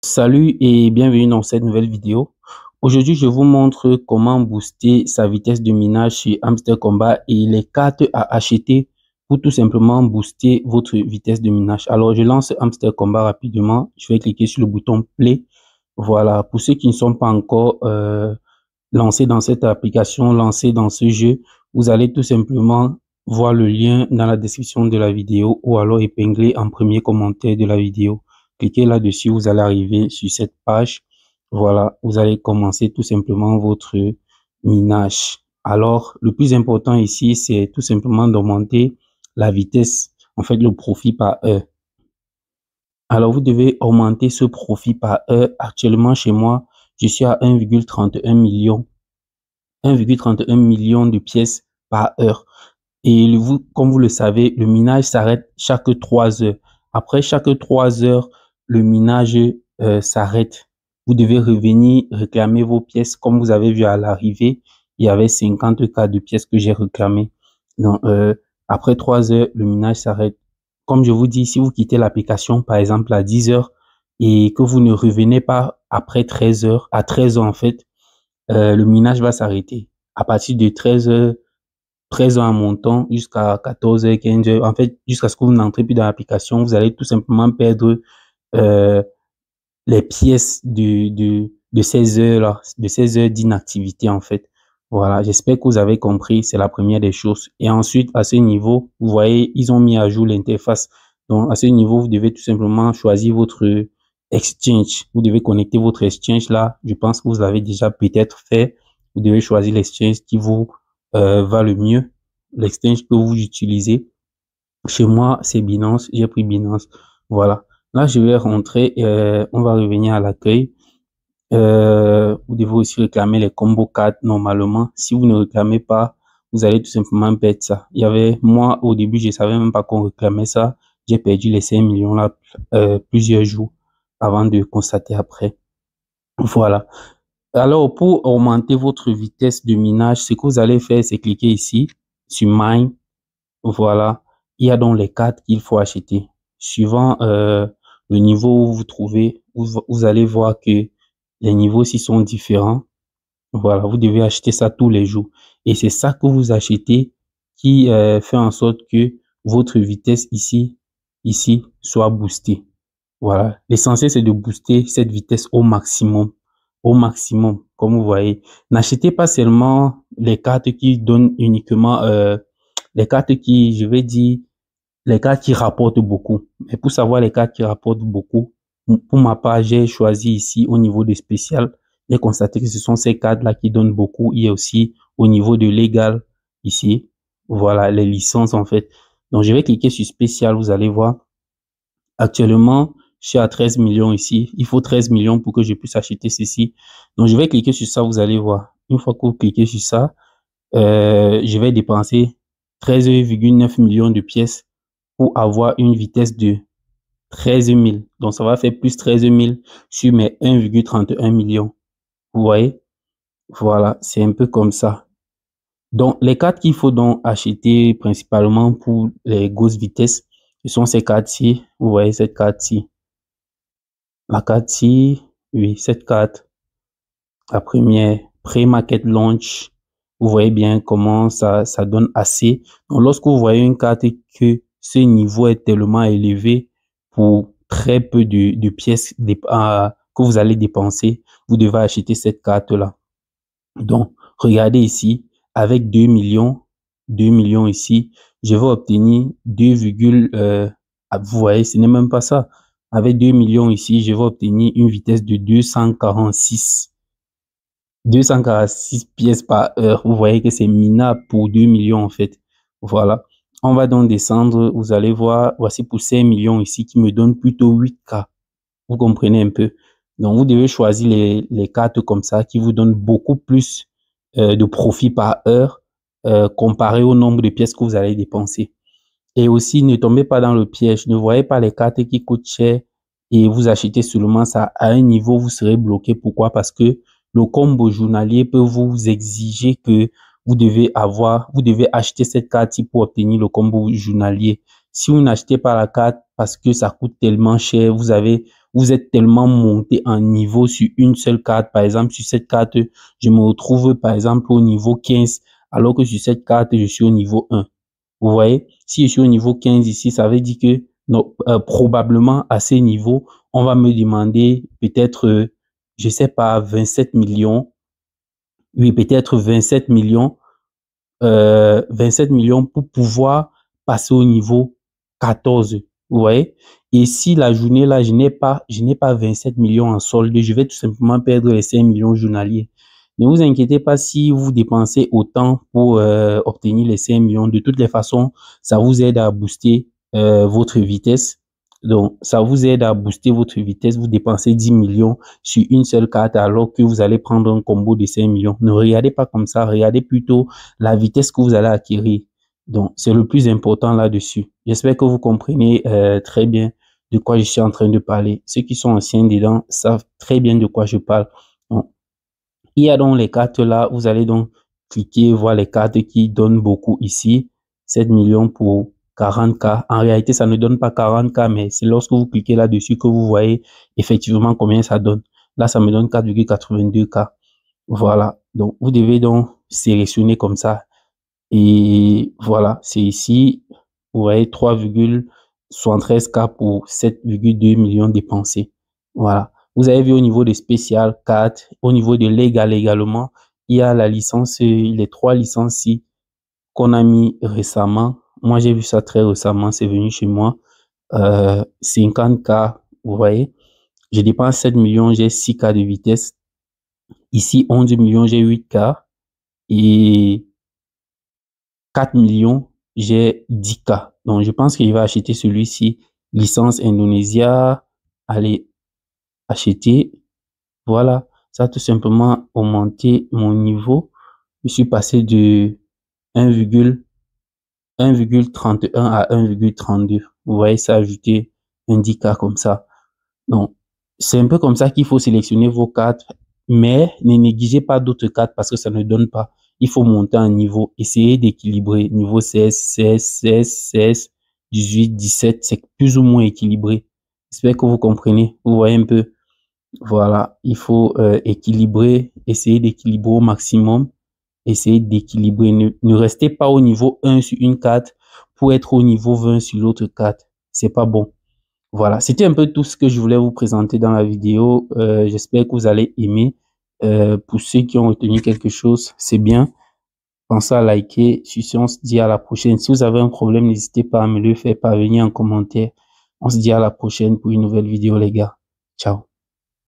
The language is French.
Salut et bienvenue dans cette nouvelle vidéo. Aujourd'hui, je vous montre comment booster sa vitesse de minage sur Hamster Kombat et les cartes à acheter pour tout simplement booster votre vitesse de minage. Alors, je lance Hamster Kombat rapidement. Je vais cliquer sur le bouton Play. Voilà, pour ceux qui ne sont pas encore lancés dans cette application, lancés dans ce jeu, vous allez tout simplement voir le lien dans la description de la vidéo ou alors épinglé en premier commentaire de la vidéo. Cliquez là-dessus, vous allez arriver sur cette page. Voilà, vous allez commencer tout simplement votre minage. Alors, le plus important ici, c'est tout simplement d'augmenter la vitesse, en fait, le profit par heure. Alors, vous devez augmenter ce profit par heure. Actuellement, chez moi, je suis à 1,31 million. 1,31 million de pièces par heure. Et vous, comme vous le savez, le minage s'arrête chaque 3 heures. Après chaque 3 heures, le minage s'arrête. Vous devez revenir réclamer vos pièces. Comme vous avez vu à l'arrivée, il y avait 50 cas de pièces que j'ai réclamées. Donc, après 3 heures, le minage s'arrête. Comme je vous dis, si vous quittez l'application, par exemple, à 10 heures et que vous ne revenez pas après 13 heures, à 13 heures en fait, le minage va s'arrêter. À partir de 13 heures, 13 heures en montant jusqu'à 14 heures, 15 heures, en fait, jusqu'à ce que vous n'entrez plus dans l'application, vous allez tout simplement perdre euh, les pièces de ces heures-là, de ces heures d'inactivité, en fait. Voilà, j'espère que vous avez compris, c'est la première des choses. Et ensuite, à ce niveau, vous voyez, ils ont mis à jour l'interface. Donc, à ce niveau, vous devez tout simplement choisir votre exchange. Vous devez connecter votre exchange là. Je pense que vous l'avez déjà peut-être fait. Vous devez choisir l'exchange qui vous va le mieux, l'exchange que vous utilisez. Chez moi, c'est Binance. J'ai pris Binance. Voilà. Là, je vais rentrer. On va revenir à l'accueil. Vous devez aussi réclamer les combo cards normalement. Si vous ne réclamez pas, vous allez tout simplement perdre ça. Il y avait, moi, au début, je savais même pas qu'on réclamait ça. J'ai perdu les 5 millions là, plusieurs jours avant de constater après. Voilà. Alors, pour augmenter votre vitesse de minage, ce que vous allez faire, c'est cliquer ici sur Mine. Voilà. Il y a donc les cartes qu'il faut acheter. Suivant le niveau où vous vous trouvez, vous allez voir que les niveaux ici sont différents. Voilà, vous devez acheter ça tous les jours. Et c'est ça que vous achetez qui fait en sorte que votre vitesse ici soit boostée. Voilà. L'essentiel, c'est de booster cette vitesse au maximum. Au maximum, comme vous voyez. N'achetez pas seulement les cartes qui donnent uniquement, les cartes qui, je vais dire, les cartes qui rapportent beaucoup. Mais pour savoir les cartes qui rapportent beaucoup, pour ma part, j'ai choisi ici au niveau de spécial. J'ai constaté que ce sont ces cartes-là qui donnent beaucoup. Il y a aussi au niveau de légal ici. Voilà, les licences en fait. Donc, je vais cliquer sur spécial. Vous allez voir. Actuellement, je suis à 13 millions ici. Il faut 13 millions pour que je puisse acheter ceci. Donc, je vais cliquer sur ça. Vous allez voir. Une fois que vous cliquez sur ça, je vais dépenser 13,9 millions de pièces pour avoir une vitesse de 13 000. Donc, ça va faire plus 13 000 sur mes 1,31 millions. Vous voyez? Voilà, c'est un peu comme ça. Donc, les cartes qu'il faut donc acheter principalement pour les grosses vitesses, ce sont ces cartes-ci. Vous voyez cette carte-ci. La carte-ci, oui, cette carte, la première, Pre-Market Launch. Vous voyez bien comment ça donne assez. Donc, lorsque vous voyez une carte que ce niveau est tellement élevé pour très peu de pièces que vous allez dépenser, vous devez acheter cette carte-là. Donc, regardez ici, avec 2 millions ici, je vais obtenir 2, vous voyez, ce n'est même pas ça. Avec 2 millions ici, je vais obtenir une vitesse de 246 pièces par heure. Vous voyez que c'est minable pour 2 millions en fait. Voilà. On va donc descendre. Vous allez voir, voici pour 5 millions ici qui me donne plutôt 8K. Vous comprenez un peu. Donc, vous devez choisir les cartes comme ça qui vous donnent beaucoup plus de profit par heure comparé au nombre de pièces que vous allez dépenser. Et aussi, ne tombez pas dans le piège. Ne voyez pas les cartes qui coûtent cher et vous achetez seulement ça. À un niveau, vous serez bloqué. Pourquoi? Parce que le combo journalier peut vous exiger que vous devez acheter cette carte pour obtenir le combo journalier. Si vous n'achetez pas la carte parce que ça coûte tellement cher, vous êtes tellement monté en niveau sur une seule carte. Par exemple, sur cette carte, je me retrouve par exemple au niveau 15, alors que sur cette carte, je suis au niveau 1. Vous voyez, si je suis au niveau 15 ici, ça veut dire que non, probablement à ces niveaux, on va me demander peut-être, je sais pas, 27 millions. Oui, peut-être 27 millions 27 millions pour pouvoir passer au niveau 14. Vous voyez? Et si la journée là, je n'ai pas 27 millions en solde, je vais tout simplement perdre les 5 millions journaliers. Ne vous inquiétez pas si vous dépensez autant pour obtenir les 5 millions. De toutes les façons, ça vous aide à booster votre vitesse. Donc, ça vous aide à booster votre vitesse. Vous dépensez 10 millions sur une seule carte alors que vous allez prendre un combo de 5 millions. Ne regardez pas comme ça. Regardez plutôt la vitesse que vous allez acquérir. Donc, c'est le plus important là-dessus. J'espère que vous comprenez très bien de quoi je suis en train de parler. Ceux qui sont anciens dedans savent très bien de quoi je parle. Donc, il y a donc les cartes là. Vous allez donc cliquer, voir les cartes qui donnent beaucoup ici. 7 millions pour 40K. En réalité, ça ne donne pas 40K, mais c'est lorsque vous cliquez là-dessus que vous voyez effectivement combien ça donne. Là, ça me donne 4,82K. Voilà. Donc, vous devez donc sélectionner comme ça. Et voilà, c'est ici, vous voyez 3,73K pour 7,2 millions dépensés. Voilà. Vous avez vu au niveau des spéciales 4, au niveau de légal également, il y a la licence, les 3 licences qu'on a mis récemment. Moi, j'ai vu ça très récemment, c'est venu chez moi. 50K, vous voyez. Je dépense 7 millions, j'ai 6K de vitesse. Ici, 11 millions, j'ai 8K. Et 4 millions, j'ai 10K. Donc, je pense qu'il va acheter celui-ci. Licence Indonesia. Allez, acheter. Voilà. Ça a tout simplement augmenté mon niveau. Je suis passé de 1,31 à 1,32. Vous voyez, ça a ajouté un 10K comme ça. Donc, c'est un peu comme ça qu'il faut sélectionner vos cartes, mais ne négligez pas d'autres cartes parce que ça ne donne pas. Il faut monter un niveau, essayer d'équilibrer. Niveau 16, 16, 16, 16, 18, 17, c'est plus ou moins équilibré. J'espère que vous comprenez. Vous voyez un peu. Voilà, il faut équilibrer, essayer d'équilibrer au maximum. Essayer d'équilibrer. Ne restez pas au niveau 1 sur une carte pour être au niveau 20 sur l'autre carte. C'est pas bon. Voilà, c'était un peu tout ce que je voulais vous présenter dans la vidéo. J'espère que vous allez aimer. Pour ceux qui ont retenu quelque chose, c'est bien. Pensez à liker. On se dit à la prochaine. Si vous avez un problème, n'hésitez pas à me le faire parvenir en commentaire. On se dit à la prochaine pour une nouvelle vidéo, les gars. Ciao.